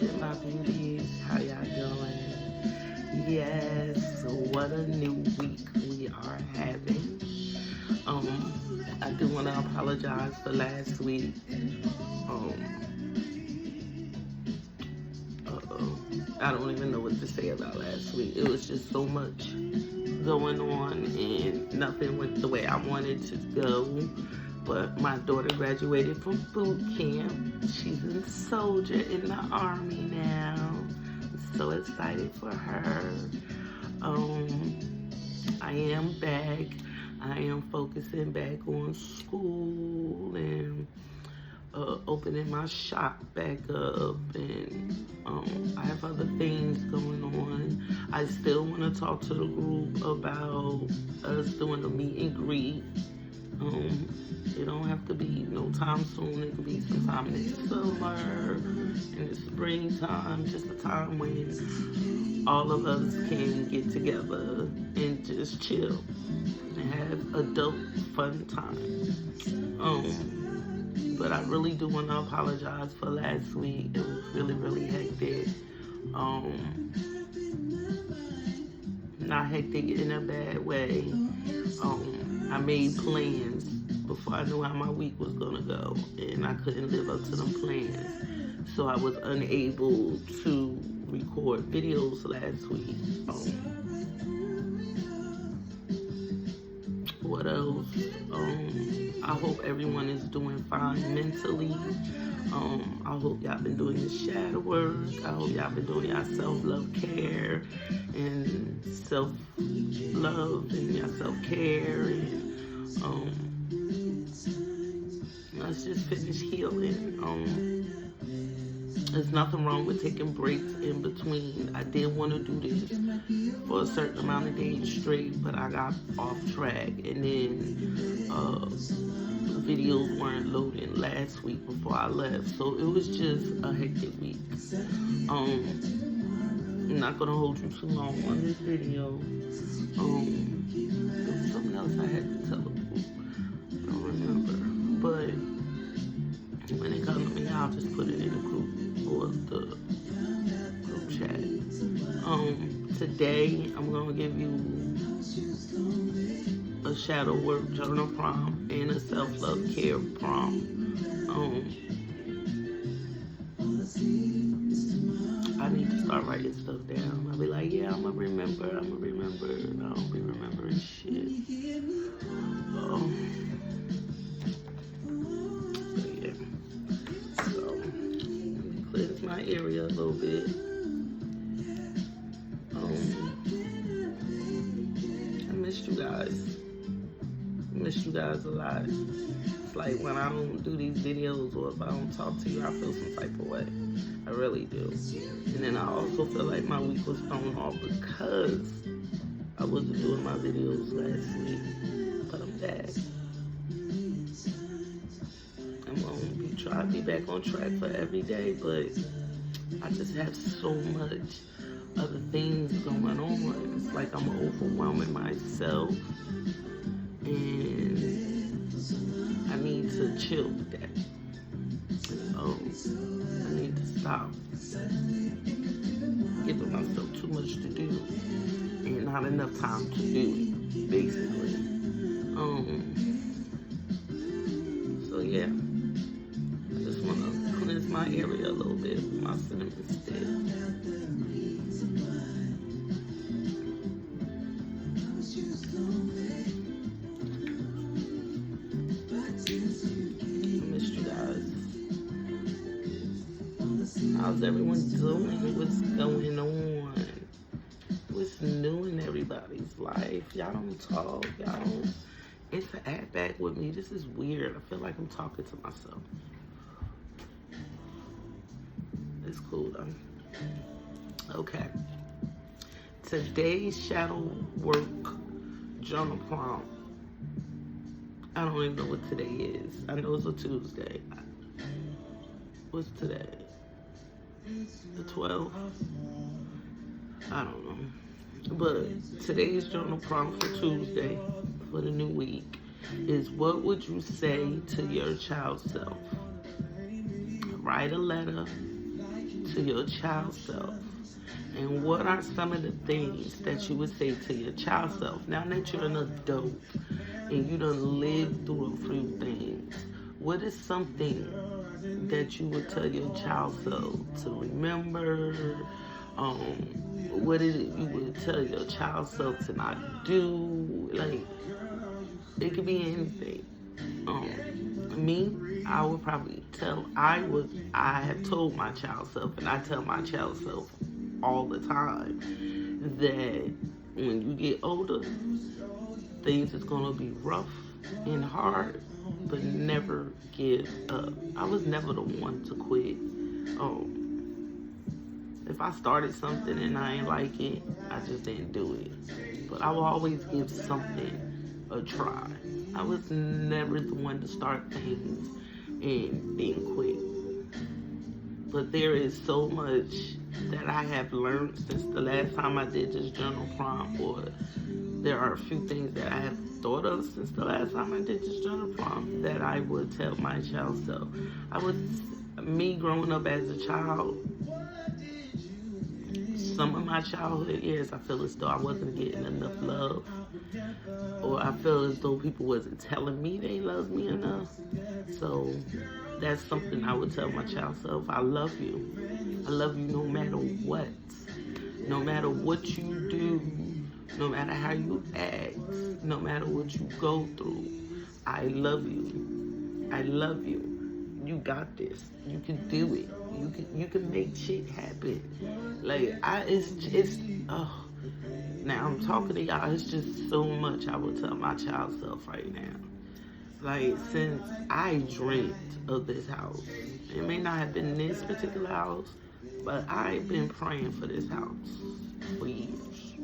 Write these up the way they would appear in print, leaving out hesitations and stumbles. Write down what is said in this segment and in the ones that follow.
and my beauties, how y'all doing? Yes, what a new week we are having. I do want to apologize for last week. Um, I don't even know what to say about last week. It was just so much going on and nothing went the way I wanted to go. But my daughter graduated from boot camp. She's a soldier in the army now. I'm so excited for her. I am back. I am focusing back on school and opening my shop back up, and I have other things going on. I still want to talk to the group about us doing a meet and greet. It don't have to be no time soon. It could be sometime in the summer, in the springtime, just a time when all of us can get together and just chill and have adult fun time. But I really do want to apologize for last week. It was really, really hectic. Not hectic in a bad way. I made plans before I knew how my week was gonna go, and I couldn't live up to them plans. So I was unable to record videos last week. What else? I hope everyone is doing fine mentally. I hope y'all been doing your shadow work. I hope y'all been doing your self-love care and self-love and your self-care. And let's just finish healing. There's nothing wrong with taking breaks in between. I did want to do this for a certain amount of days straight, but I got off track, and then videos weren't loading last week before I left, so it was just a hectic week. I'm not gonna hold you too long on this video. There was something else I had to tell the group. I don't remember, but when it comes to me, I'll just put it in the group or the group chat. Today I'm gonna give you a shadow work journal prompt and a self-love care prompt. I need to start writing stuff down. I'll be like, yeah, I'm gonna remember, and I don't be remembering shit. Cleanse my area a little bit. I missed you guys. I missed you guys a lot. It's like when I don't do these videos or if I don't talk to you, I feel some type of way. I really do. And then I also feel like my week was thrown off because I wasn't doing my videos last week. But I'm back. I'm gonna try to be back on track for every day, but I just have so much other things going on. It's like I'm overwhelming myself, and I need to chill with that. I need to stop giving myself too much to do and not enough time to do it, basically. So yeah. I just want to cleanse my area a little bit with my cinnamon stick. I missed you guys. How's everyone doing? What's going on? What's new in everybody's life? Y'all don't talk. Y'all don't interact back with me. This is weird. I feel like I'm talking to myself. It's cool though. Okay. Today's shadow work journal prompt. I don't even know what today is. I know it's a Tuesday. What's today? The 12th? I don't know. But today's journal prompt for Tuesday, for the new week, is what would you say to your child self? Write a letter to your child self? And what are some of the things that you would say to your child self now that you're an adult and you done lived through a few things? What is something that you would tell your child self to remember? Um, what is it you would tell your child self to not do? Like, it could be anything. Me, I would probably I have told my child self, and I tell my child self all the time that when you get older, things is gonna be rough and hard, but never give up. I was never the one to quit. If I started something and I ain't like it, I just didn't do it. But I will always give something a try. I was never the one to start things and then quit. But there is so much that I have learned since the last time I did this journal prompt, or there are a few things that I have thought of since the last time I did this journal prompt that I would tell my child self. Me growing up as a child, some of my childhood years, I feel as though I wasn't getting enough love, or I feel as though people wasn't telling me they loved me enough. So that's something I would tell my child self. I love you. I love you no matter what. No matter what you do, no matter how you act, no matter what you go through. I love you. I love you. You got this. You can do it. You can make shit happen. Like now I'm talking to y'all. It's just so much I would tell my child self right now. Like, since I dreamt of this house, it may not have been this particular house, but I've been praying for this house for years.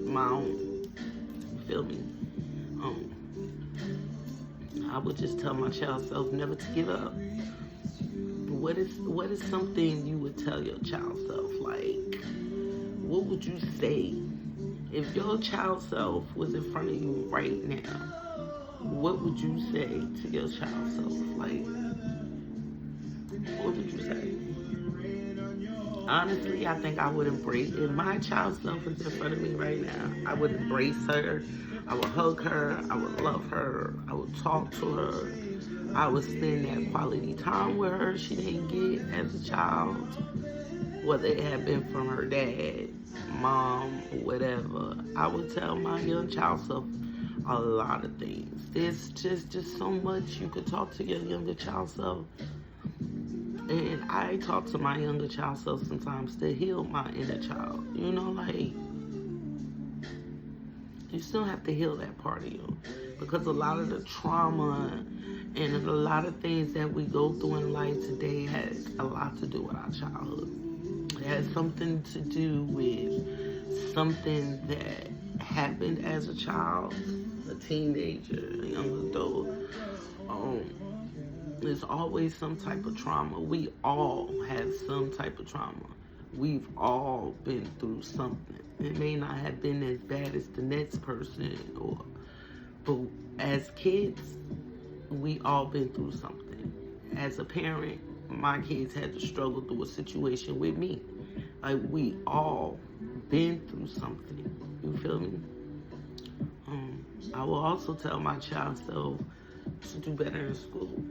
My own. You feel me? I would just tell my child self never to give up. What is something you would tell your child self? Like, what would you say if your child self was in front of you right now? What would you say to your child self? Like, what would you say? Honestly, I think I would embrace, if my child self was in front of me right now, I would embrace her. I would hug her. I would love her. I would talk to her. I would spend that quality time with her she didn't get as a child, whether it had been from her dad, mom, or whatever. I would tell my young child self a lot of things. There's just so much you could talk to your younger child self. And I talk to my younger child self sometimes to heal my inner child. You know, like, you still have to heal that part of you. Because a lot of the trauma and a lot of things that we go through in life today has a lot to do with our childhood. It has something to do with something that happened as a child, a teenager, a young adult. There's always some type of trauma. We all have some type of trauma. We've all been through something. It may not have been as bad as the next person, but as kids, we all been through something. As a parent, my kids had to struggle through a situation with me. Like, we all been through something. You feel me? I will also tell my child self to do better in school.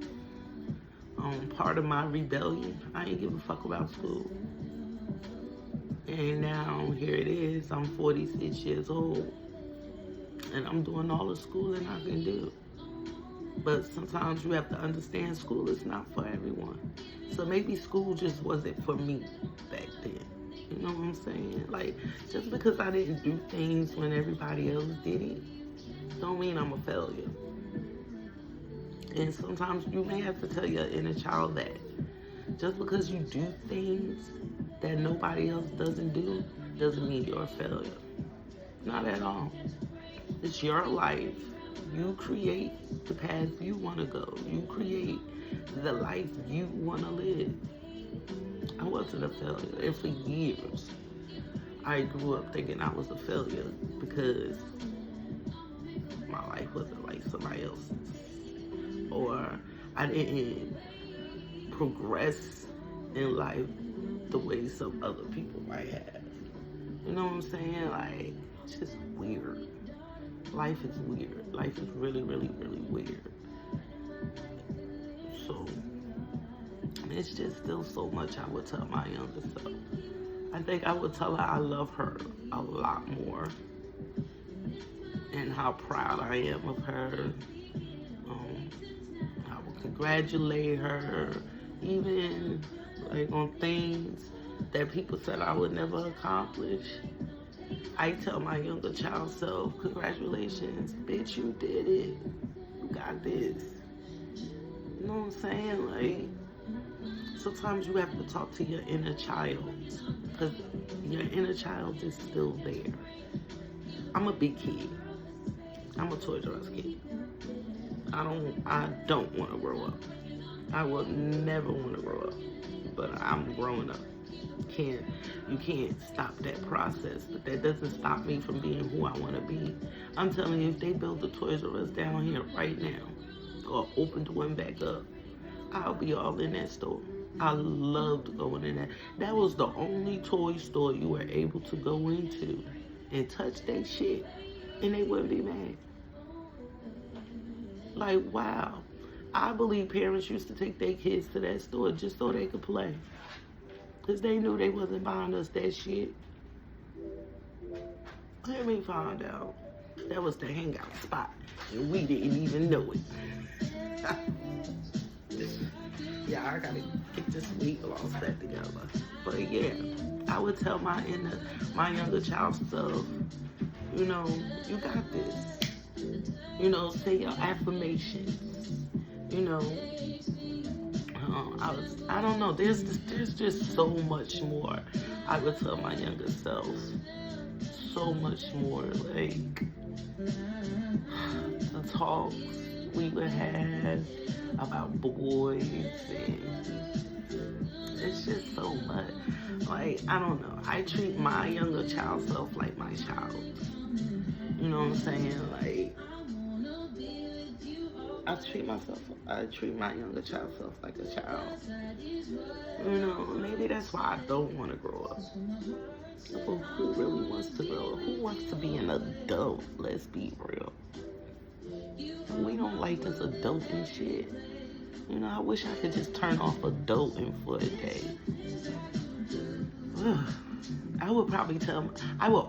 Part of my rebellion, I ain't give a fuck about school. And now here it is, I'm 46 years old, and I'm doing all the schooling I can do. But sometimes you have to understand school is not for everyone. So maybe school just wasn't for me back then. You know what I'm saying? Like, just because I didn't do things when everybody else did it, don't mean I'm a failure. And sometimes you may have to tell your inner child that just because you do things that nobody else doesn't do, doesn't mean you're a failure. Not at all. It's your life. You create the path you want to go. You create the life you want to live. I wasn't a failure. And for years, I grew up thinking I was a failure because my life wasn't like somebody else's. Or I didn't progress in life the way some other people might have. You know what I'm saying? Like, it's just weird. Life is weird. Life is really, really, really weird. So, it's just still so much I would tell my younger self. I think I would tell her I love her a lot more and how proud I am of her. I would congratulate her, even like on things that people said I would never accomplish. I tell my younger child self, congratulations, bitch, you did it. You got this. You know what I'm saying? Like, sometimes you have to talk to your inner child, because your inner child is still there. I'm a big kid. I'm a Toys R Us kid. I don't want to grow up. I will never want to grow up, but I'm growing up. You can't stop that process, but that doesn't stop me from being who I want to be. I'm telling you, if they build the Toys R Us down here right now, or opened one back up, I'll be all in that store. I loved going in there. That was the only toy store you were able to go into and touch that shit, and they wouldn't be mad. Like, wow. I believe parents used to take their kids to that store just so they could play, because they knew they wasn't buying us that shit. Let me find out. That was the hangout spot, and we didn't even know it. Yeah, I gotta get this weight loss back together. But yeah, I would tell my younger child self, you know, you got this. You know, say your affirmations. You know, I don't know. There's just so much more I would tell my younger self. So much more, like the talks we would have about boys, and it's just so much. Like, I don't know. I treat my younger child self like my child. You know what I'm saying? Like, I treat my younger child self like a child. You know, maybe that's why I don't want to grow up. But who really wants to grow up? Who wants to be an adult? Let's be real. We don't like this adulting shit. You know, I wish I could just turn off adulting for a day. I would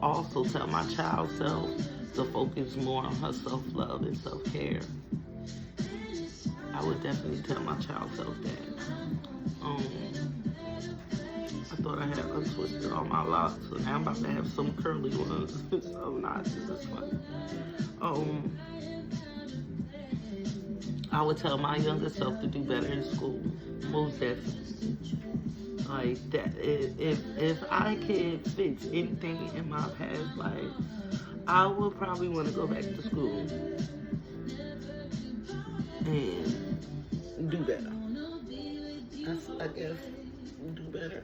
also tell my child self to focus more on her self-love and self-care. I would definitely tell my child self that. I thought I had untwisted all my locks, so now I'm about to have some curly ones. So nah, this is funny. I would tell my younger self to do better in school, most definitely. Like that, if I could fix anything in my past life, I would probably want to go back to school and do better. I guess do better.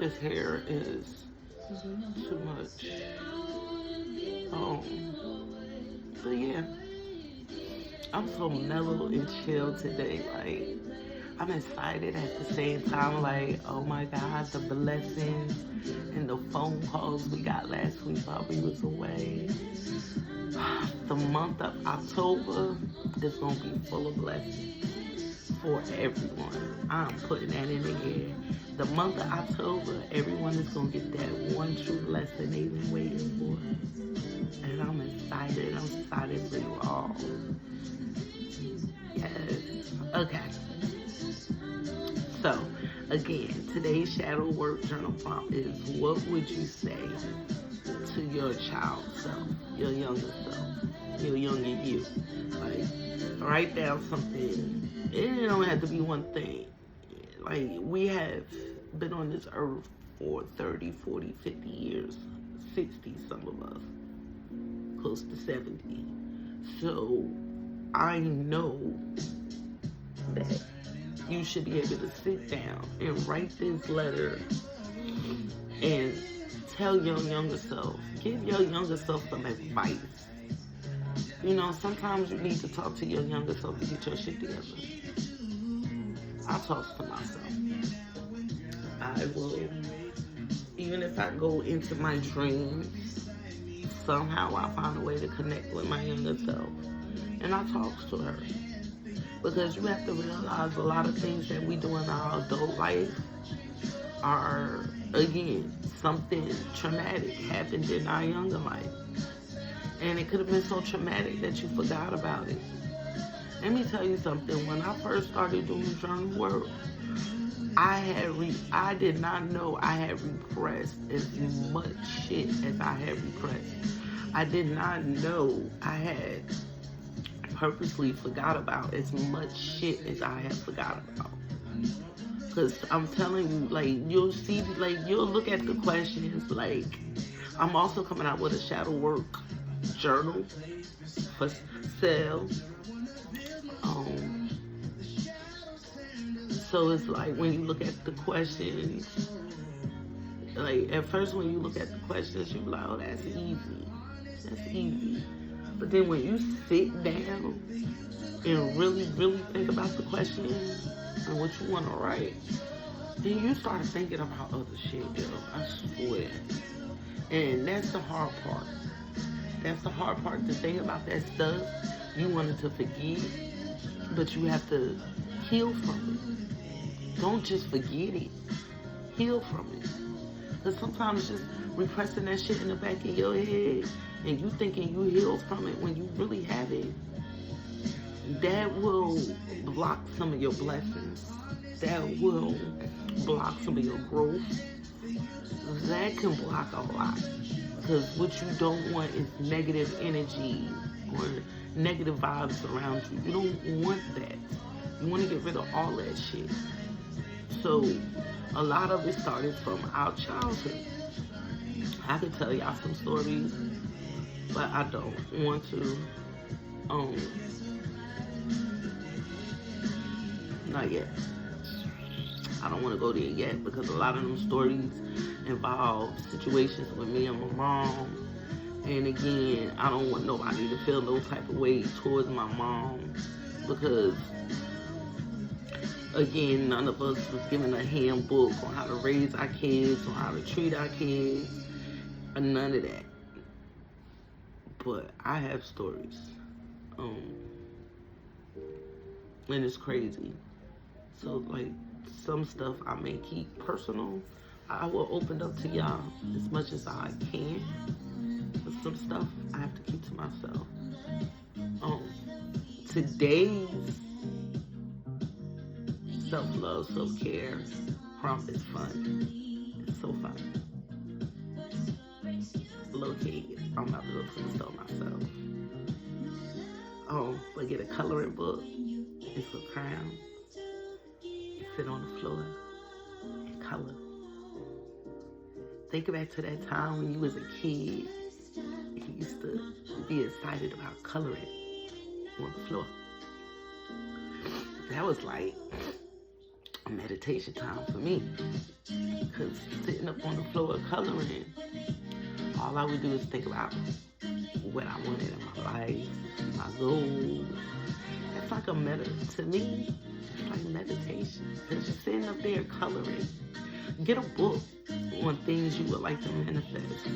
This hair is too much. But yeah, I'm so mellow and chill today. Like, I'm excited at the same time. Like, oh my God, the blessings and the phone calls we got last week while we was away. The month of October is gonna be full of blessings for everyone. I'm putting that in the air. The month of October, everyone is gonna get that one true blessing they've been waiting for. And I'm excited. I'm excited for you all. Yes. Okay. So, again, today's shadow work journal prompt is, what would you say to your child self, your younger self, your younger you? Like, write down something. It don't have to be one thing. Like, we have been on this earth for 30, 40, 50 years, 60, some of us, close to 70. So, I know that you should be able to sit down and write this letter and tell your younger self, give your younger self some advice. You know, sometimes you need to talk to your younger self to get your shit together. I talk to myself. I will, even if I go into my dreams, somehow I find a way to connect with my younger self. And I talk to her. Because you have to realize a lot of things that we do in our adult life are, again, something traumatic happened in our younger life. And it could have been so traumatic that you forgot about it. Let me tell you something. When I first started doing journal work, I did not know I had repressed as much shit as I had repressed. I did not know I had purposely forgot about as much shit as I had forgot about. Because I'm telling you, like, you'll see, like, you'll look at the questions, like, I'm also coming out with a shadow work journal for sale. So it's like, when you look at the questions, like, at first when you look at the questions, you be like, oh, that's easy. That's easy. But then when you sit down and really, really think about the questions and what you want to write, then you start thinking about other shit, yo. I swear. And that's the hard part. That's the hard part, to think about that stuff you wanted to forget, but you have to heal from it. Don't just forget it. Heal from it. Because sometimes just repressing that shit in the back of your head and you thinking you healed from it when you really haven't, that will block some of your blessings. That will block some of your growth. That can block a lot. Because what you don't want is negative energy or negative vibes around you. You don't want that. You want to get rid of all that shit. So a lot of it started from our childhood. I could tell y'all some stories, but I don't want to. Not yet. I don't want to go there yet, because a lot of them stories involve situations with me and my mom. And again, I don't want nobody to feel no type of way towards my mom, because again, none of us was given a handbook on how to raise our kids, on how to treat our kids, or none of that. But I have stories. And it's crazy. So, like, some stuff I may keep personal. I will open up to y'all as much as I can. But some stuff I have to keep to myself. Today's self-love, self-care prompt is fun. It's so fun. Low key, I'm about to go to the store myself. But get a coloring book and some crayons. Sit on the floor and color. Think back to that time when you was a kid and you used to be excited about coloring on the floor. That was like a meditation time for me, because sitting up on the floor coloring, all I would do is think about what I wanted in my life, my goals. It's like to me, it's like meditation, because you're sitting up there coloring. Get a book on things you would like to manifest.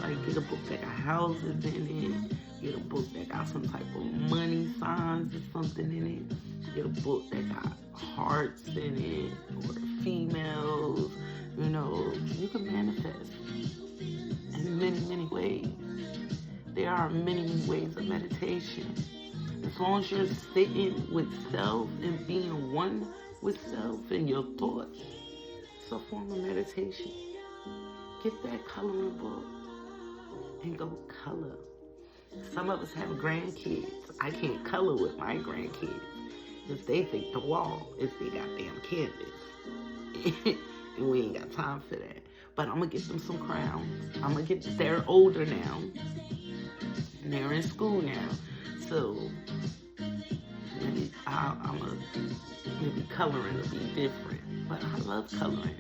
Like, get a book that got houses in it. Get a book that got some type of money signs or something in it. Get a book that got hearts in it, or females. You know, you can manifest in many, many ways. There are many, many ways of meditation. As long as you're sitting with self and being one with self and your thoughts, it's a form of meditation. Get that coloring book and go color. Some of us have grandkids. I can't color with my grandkids if they think the wall is their goddamn canvas. And we ain't got time for that. But I'm going to get them some crayons. They're older now. And they're in school now. So maybe maybe coloring will be different. But I love coloring.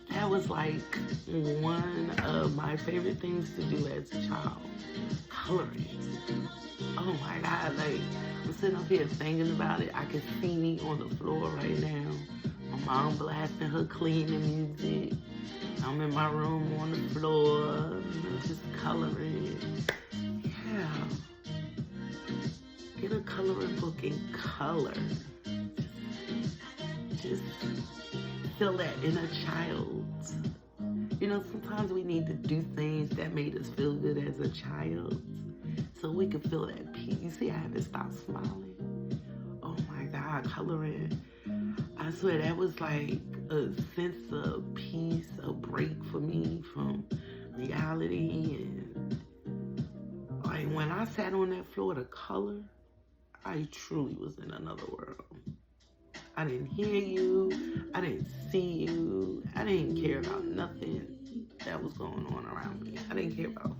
That was like one of my favorite things to do as a child. Coloring. Oh my God, like, I'm sitting up here thinking about it. I can see me me on the floor right now. My mom blasting her cleaning music. I'm in my room on the floor, just coloring. Yeah. Get a coloring book and color. Just feel that inner child. You know, sometimes we need to do things that made us feel good as a child so we can feel that peace. You see, I haven't stopped smiling. Oh my God, coloring. I swear that was like a sense of peace, a break for me from reality. And like when I sat on that floor to color, I truly was in another world. I didn't hear you. I didn't see you. I didn't care about nothing that was going on around me. I didn't care about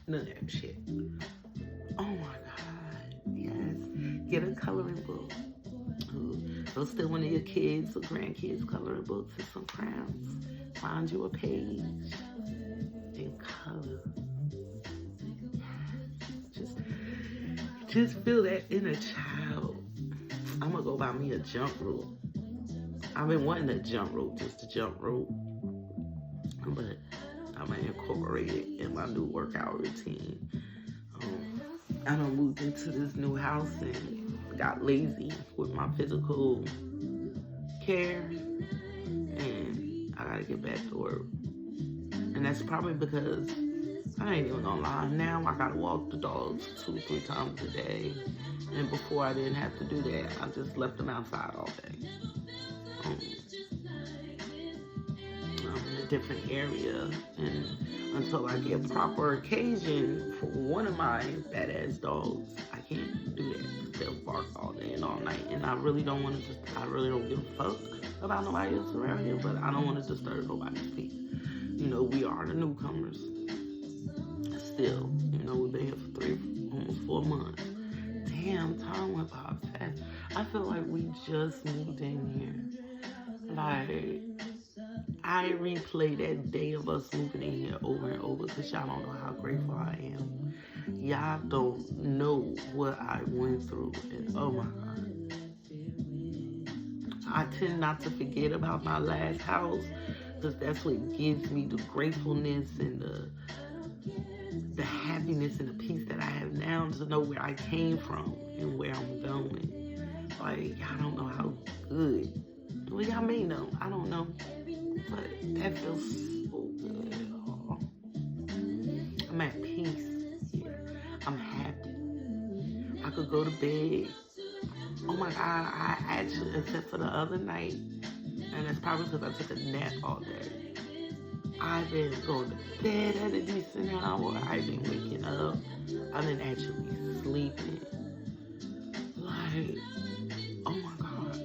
none of that shit. Oh my God. Yes. Get a coloring book. Go steal one of your kids or grandkids' coloring books and some crayons. Find you a page and color. Just feel that inner child. I'm gonna go buy me a jump rope. I've been wanting a jump rope, just a jump rope. But I'm gonna incorporate it in my new workout routine. I done moved into this new house and got lazy with my physical care, and I gotta get back to work. And that's probably because I ain't even gonna lie. Now I gotta walk the dogs 2-3 times a day, and before I didn't have to do that. I just left them outside all day. I'm in a different area, and until I get proper occasion for one of my badass dogs, I can't do that. They'll bark all day and all night, and I really don't give a fuck about nobody else around here, but I don't want to disturb nobody's peace. You know, we are the newcomers. Still, you know, we've been here for almost 4 months. Damn, time went by fast. I feel like we just moved in here. Like, I replay that day of us moving in here over and over because y'all don't know how grateful I am. Y'all don't know what I went through. And oh my God. I tend not to forget about my last house because that's what gives me the gratefulness and the happiness and the peace that I have now, to know where I came from and where I'm going. Like, y'all don't know how good. Well, y'all may know. I don't know. But that feels so good. Oh. I'm at peace here. I'm happy. I could go to bed. Oh my God, I actually, except for the other night, and that's probably because I took a nap all day. I've been going to bed at a decent hour. I've been waking up. I've been actually sleeping. Like, oh my God.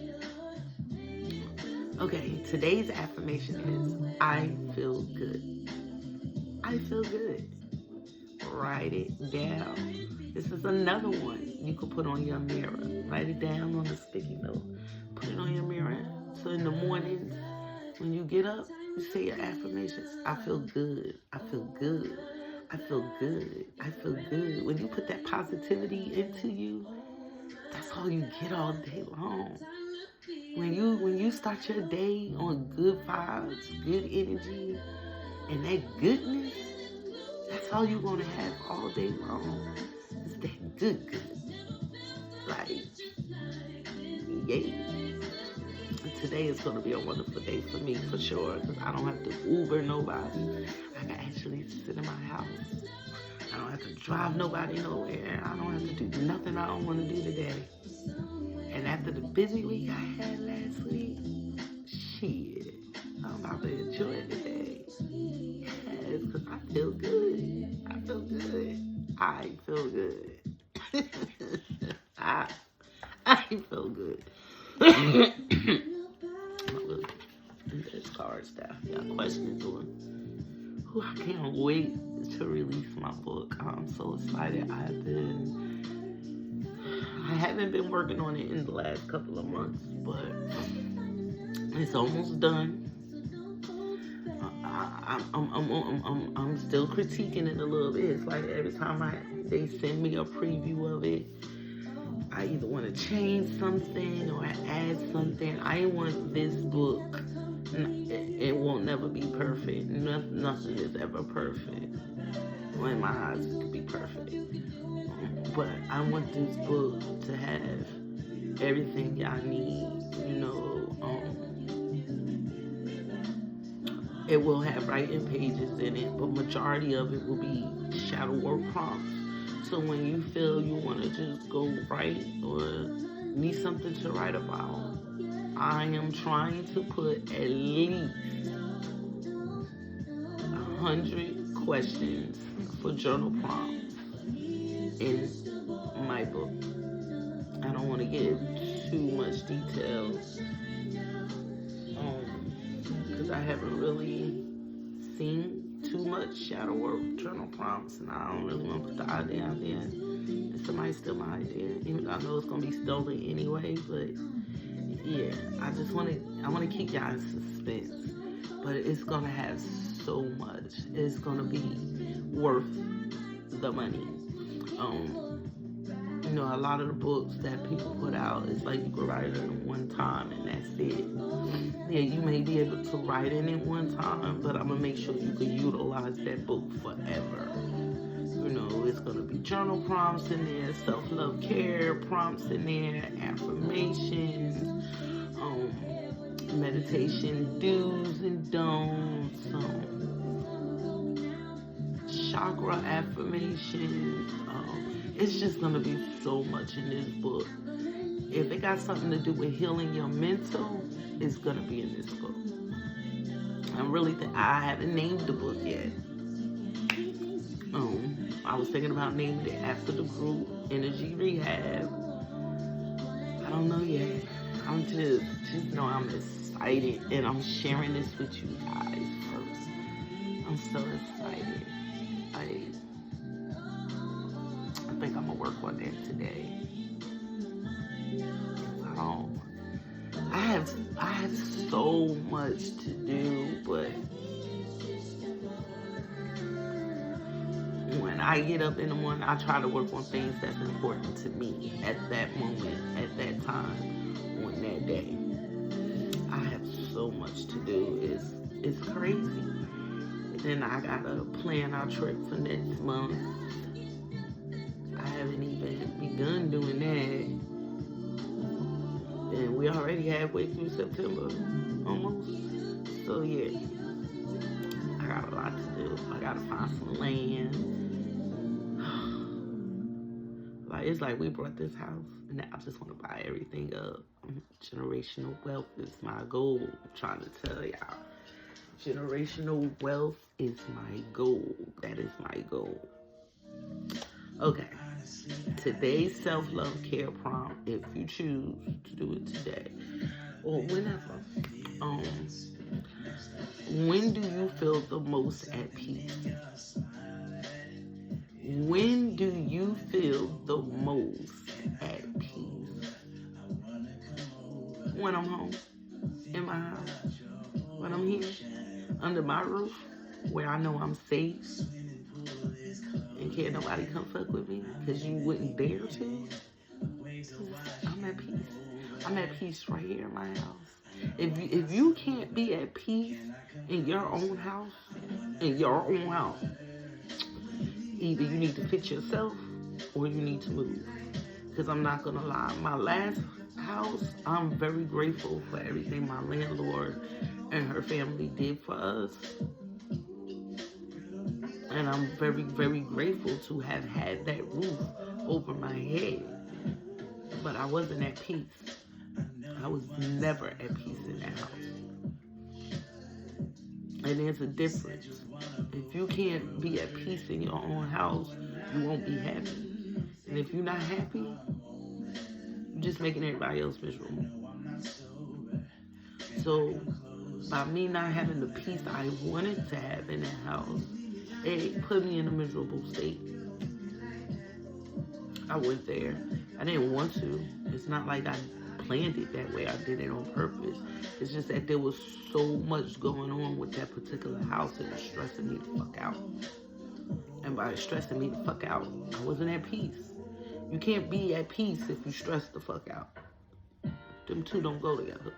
Okay, today's affirmation is, I feel good. I feel good. Write it down. This is another one you could put on your mirror. Write it down on a sticky note. Put it on your mirror. So in the mornings, when you get up, you say your affirmations. I feel good. I feel good. I feel good. I feel good. When you put that positivity into you, that's all you get all day long. When you start your day on good vibes, good energy, and that goodness, that's all you're gonna have all day long. It's that good. Like, yay. Today is going to be a wonderful day for me, for sure, because I don't have to Uber nobody. I can actually sit in my house. I don't have to drive nobody nowhere. I don't have to do nothing I don't want to do today. And after the busy week I had last week, shit, I'm about to enjoy it today. Yes, because I feel good. I feel good. I feel good. I feel good. There's cards down here. Questions on. I can't wait to release my book. I'm so excited. I haven't been working on it in the last couple of months, but it's almost done. I'm still critiquing it a little bit. It's like every time they send me a preview of it, I either want to change something or add something. I want this book. It won't never be perfect. Nothing is ever perfect. Well, in my eyes, it could be perfect. But I want this book to have everything I need. It will have writing pages in it, but majority of it will be shadow work prompts. So when you feel you want to just go write or need something to write about, I am trying to put at least 100 questions for journal prompts in my book. I don't want to give too much detail because I haven't really seen too much shadow work journal prompts, and I don't really want to put the idea out there and somebody steal my idea, even though I know it's going to be stolen anyway. But yeah, I want to keep y'all in suspense, but it's going to have so much. It's going to be worth the money. A lot of the books that people put out, it's like you can write it in one time and that's it. Yeah, you may be able to write it in one time, but I'm going to make sure you can utilize that book forever. It's going to be journal prompts in there, self-love care prompts in there, affirmations, meditation do's and don'ts, chakra affirmations. It's just going to be so much in this book. If it got something to do with healing your mental, it's going to be in this book. I haven't named the book yet. I was thinking about naming it after the group Energy Rehab. I don't know yet. I'm just I'm excited, and I'm sharing this with you guys first. I'm so excited. I think I'm gonna work on that today. I have so much to do, but when I get up in the morning, I try to work on things that's important to me at that moment, at that time, on that day. I have so much to do. It's crazy. And then I gotta plan our trip for next month. I haven't even begun doing that. And we already halfway through September, almost. So yeah, I got a lot to do. I gotta find some land. It's like we bought this house, and now I just want to buy everything up. Generational wealth is my goal. I'm trying to tell y'all. Generational wealth is my goal. That is my goal. Okay. Today's self-love care prompt, if you choose to do it today or whenever. When do you feel the most at peace? When do you feel the most at peace? When I'm home, in my house, when I'm here, under my roof, where I know I'm safe, and can't nobody come fuck with me, because you wouldn't dare to. I'm at peace. I'm at peace right here in my house. If you can't be at peace in your own house, either you need to fix yourself or you need to move. Because I'm not going to lie, my last house, I'm very grateful for everything my landlord and her family did for us. And I'm very, very grateful to have had that roof over my head. But I wasn't at peace. I was never at peace in that house. And there's a difference. If you can't be at peace in your own house, you won't be happy. And if you're not happy, you're just making everybody else miserable. So, by me not having the peace I wanted to have in that house, it put me in a miserable state. I went there. I didn't want to. It's not like I planned it that way. I did it on purpose. It's just that there was so much going on with that particular house and it was stressing me the fuck out. And by stressing me the fuck out, I wasn't at peace. You can't be at peace if you stress the fuck out. Them two don't go together.